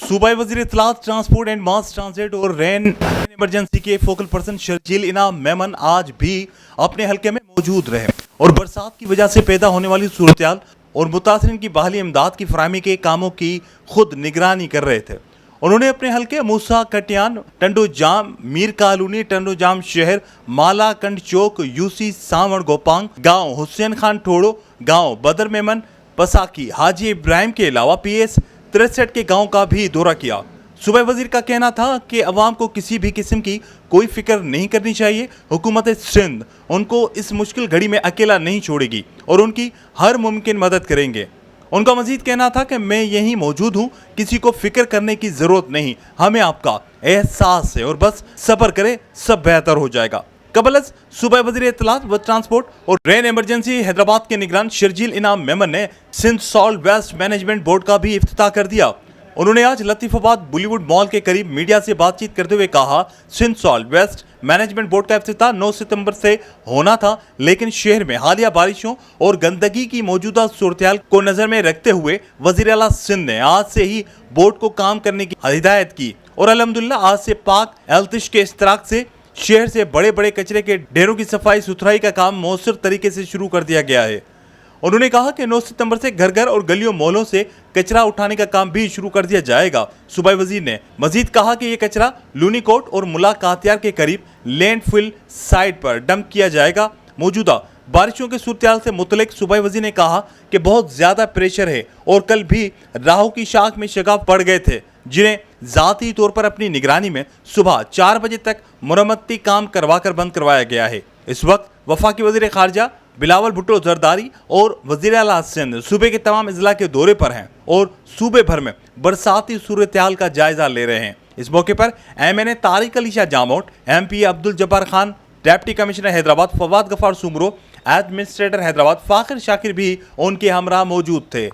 सूबाई वज़ीर इत्तलात, transport and mass transit और रेन इमरजेंसी के फोकल पर्सन शर्जील इनाम मेमन आज भी अपने हलके में मौजूद रहे और बरसात की वजह से पैदा होने वाली सूरत-ए-हाल और मुतासरीन की बहाली इमदाद की फराहमी के कामों की खुद निगरानी कर रहे थे। उन्होंने अपने हलके मूसा कटियान, टंडो जाम, मीर कॉलोनी, टंडो जाम शहर, माला कंड चौक, यूसी सावण गोपांग गांव, हुसैन खान ठोड़ो गांव, बदर मेमन पसाकी, हाजी इब्राहिम के अलावा PS 63 के गांव का भी दौरा किया। सूबाई वजीर का कहना था कि अवाम को किसी भी किस्म की कोई फिक्र नहीं करनी चाहिए। हुकूमत सिंध उनको इस मुश्किल घड़ी में अकेला नहीं छोड़ेगी और उनकी हर मुमकिन मदद करेंगे। उनका मजीद कहना था कि मैं यहीं मौजूद हूँ, किसी को फिक्र करने की ज़रूरत नहीं, हमें आपका एहसास है और बस सब्र करें, सब बेहतर हो जाएगा। कबलस सूबाई वज़ीर इत्तलात व ट्रांसपोर्ट और रेन इमरजेंसी हैदराबाद के निगरान शर्जील इनाम मेमन ने Sindh Solid Waste Management Board का भी इफ्तिताह कर दिया। उन्होंने आज लतीफाबाद बॉलीवुड मॉल के करीब मीडिया से बातचीत करते हुए कहा, Sindh Solid Waste Management Board का इफ्तिताह 9 सितंबर से होना था, लेकिन शहर में हालिया बारिशों और गंदगी की मौजूदा सूरत-ए-हाल को नजर में रखते हुए वज़ीर आला सिंध ने आज से ही बोर्ड को काम करने की हिदायत की और अल्हम्दुलिल्लाह आज से पाक एल्तिश के इश्तराक से शहर से बड़े बड़े कचरे के ढेरों की सफाई सुथराई का काम मौसर तरीके से शुरू कर दिया गया है। उन्होंने कहा कि 9 सितंबर से घर घर और गलियों मोहल्लों से कचरा उठाने का काम भी शुरू कर दिया जाएगा। सूबाई वजीर ने मजीद कहा कि ये कचरा लूनी कोट और मुला कातियार के करीब लैंडफिल साइट पर डंप किया जाएगा। मौजूदा बारिशों के सूरत-ए-हाल से मुतल्लिक सूबाई वजीर ने कहा कि बहुत ज्यादा प्रेशर है और कल भी राहों की शाख में शगाफ पड़ गए थे, जिन्हें ज़ाती तौर पर अपनी निगरानी में सुबह 4 बजे तक मरम्मती काम करवाकर बंद करवाया गया है। इस वक्त वफाकी वज़ीर ख़ारजा बिलावल भुट्टो जरदारी और वज़ीर आला सिंध सूबे के तमाम अजला के दौरे पर हैं और सूबे भर में बरसाती सूरत-ए-हाल का जायजा ले रहे हैं। इस मौके पर MNA Tariq Ali Shah Jamote, MP Abdul Jabbar Khan, deputy commissioner Hyderabad Fawad Ghaffar Soomro, administrator Hyderabad Fakhir Shakir भी उनके हमरा मौजूद थे।